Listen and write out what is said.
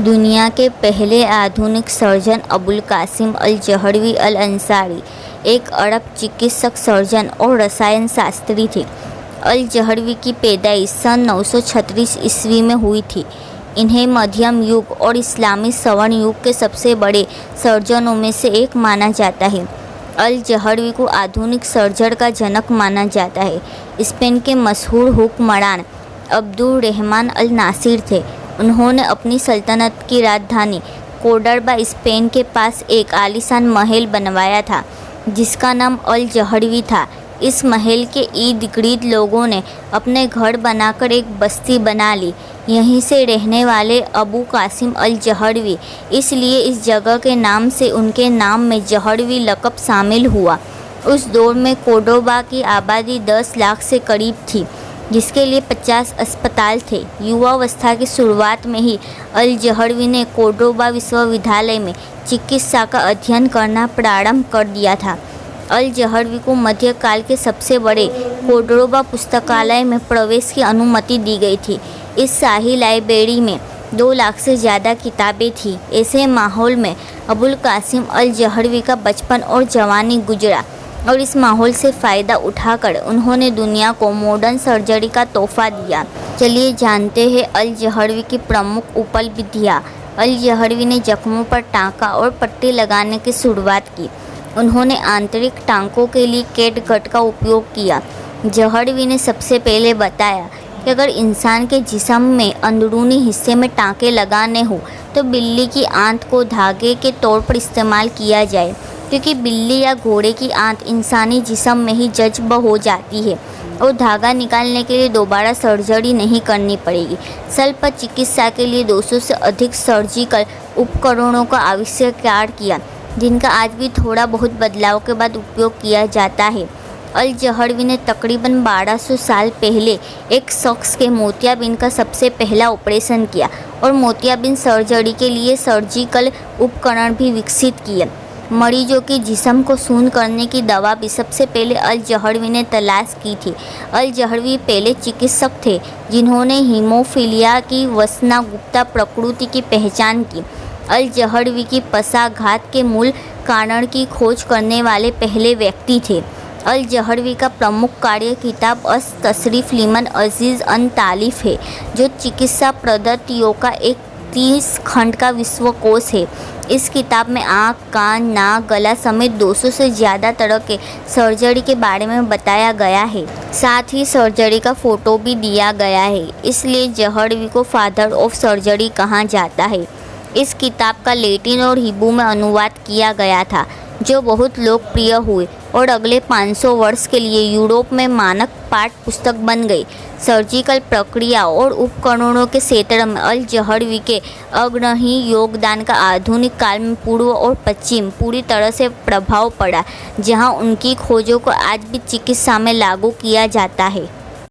दुनिया के पहले आधुनिक सर्जन अबुल कासिम अल जहरवी अल अंसारी एक अरब चिकित्सक, सर्जन और रसायन शास्त्री थे। अल जहरवी की पैदाइश सन 936 ईस्वी में हुई थी। इन्हें मध्यम युग और इस्लामी स्वर्ण युग के सबसे बड़े सर्जनों में से एक माना जाता है। अल जहरवी को आधुनिक सर्जन का जनक माना जाता है। स्पेन के मशहूर हुक्मरान अब्दुल रहमान अल नासिर थे। उन्होंने अपनी सल्तनत की राजधानी कोर्डोबा, स्पेन के पास एक आलीशान महल बनवाया था जिसका नाम अल जहरवी था। इस महल के इर्द गिर्द लोगों ने अपने घर बनाकर एक बस्ती बना ली। यहीं से रहने वाले अबू कासिम अल जहरवी, इसलिए इस जगह के नाम से उनके नाम में जहरवी लक़ब शामिल हुआ। उस दौर में कोर्डोबा की आबादी 10 लाख से करीब थी, जिसके लिए 50 अस्पताल थे। युवावस्था की शुरुआत में ही अल जहरवी ने कोर्डोबा विश्वविद्यालय में चिकित्सा का अध्ययन करना प्रारंभ कर दिया था। अल जहरवी को मध्यकाल के सबसे बड़े कोर्डोबा पुस्तकालय में प्रवेश की अनुमति दी गई थी। इस शाही लाइब्रेरी में 2 लाख से ज़्यादा किताबें थीं। ऐसे माहौल में अबुल कासिम अल जहरवी का बचपन और जवानी गुजरा और इस माहौल से फ़ायदा उठाकर उन्होंने दुनिया को मॉडर्न सर्जरी का तोहफा दिया। चलिए जानते हैं अल जहरवी की प्रमुख उपलब्धियाँ। अल जहरवी ने जख्मों पर टाँका और पट्टी लगाने की शुरुआत की। उन्होंने आंतरिक टाँकों के लिए कैटगट का उपयोग किया। जहरवी ने सबसे पहले बताया कि अगर इंसान के जिस्म में अंदरूनी हिस्से में टाँके लगाने हो तो बिल्ली की आंत को धागे के तौर पर इस्तेमाल किया जाए, क्योंकि बिल्ली या घोड़े की आंत इंसानी जिस्म में ही जज्ब हो जाती है और धागा निकालने के लिए दोबारा सर्जरी नहीं करनी पड़ेगी। शल्य चिकित्सा के लिए 200 से अधिक सर्जिकल उपकरणों का आविष्कार किया, जिनका आज भी थोड़ा बहुत बदलाव के बाद उपयोग किया जाता है। अल जहरवी ने तकरीबन 1200 साल पहले एक शख्स के मोतियाबिंद का सबसे पहला ऑपरेशन किया और मोतियाबिंद सर्जरी के लिए सर्जिकल उपकरण भी विकसित किए। मरीजों के जिस्म को शून्य करने की दवा भी सबसे पहले अल जहरवी ने तलाश की थी। अल जहरवी पहले चिकित्सक थे जिन्होंने हीमोफीलिया की वसनागुप्ता प्रकृति की पहचान की। अल जहरवी की पक्षाघात के मूल कारण की खोज करने वाले पहले व्यक्ति थे। अल जहरवी का प्रमुख कार्य किताब अस तशरीफ़ लिमन अज़ीज़ अन तालीफ़ है, जो चिकित्सा पद्धतियों का एक 30 खंड का विश्वकोश है। इस किताब में आँख, कान, नाक, गला समेत 200 से ज़्यादा तरह के सर्जरी के बारे में बताया गया है। साथ ही सर्जरी का फ़ोटो भी दिया गया है, इसलिए जहरवी को फादर ऑफ सर्जरी कहा जाता है। इस किताब का लैटिन और हिब्रू में अनुवाद किया गया था, जो बहुत लोकप्रिय हुए और अगले 500 वर्ष के लिए यूरोप में मानक पाठ्य पुस्तक बन गई। सर्जिकल प्रक्रिया और उपकरणों के क्षेत्र में अल जहरवी के अग्रणी योगदान का आधुनिक काल में पूर्व और पश्चिम पूरी तरह से प्रभाव पड़ा, जहां उनकी खोजों को आज भी चिकित्सा में लागू किया जाता है।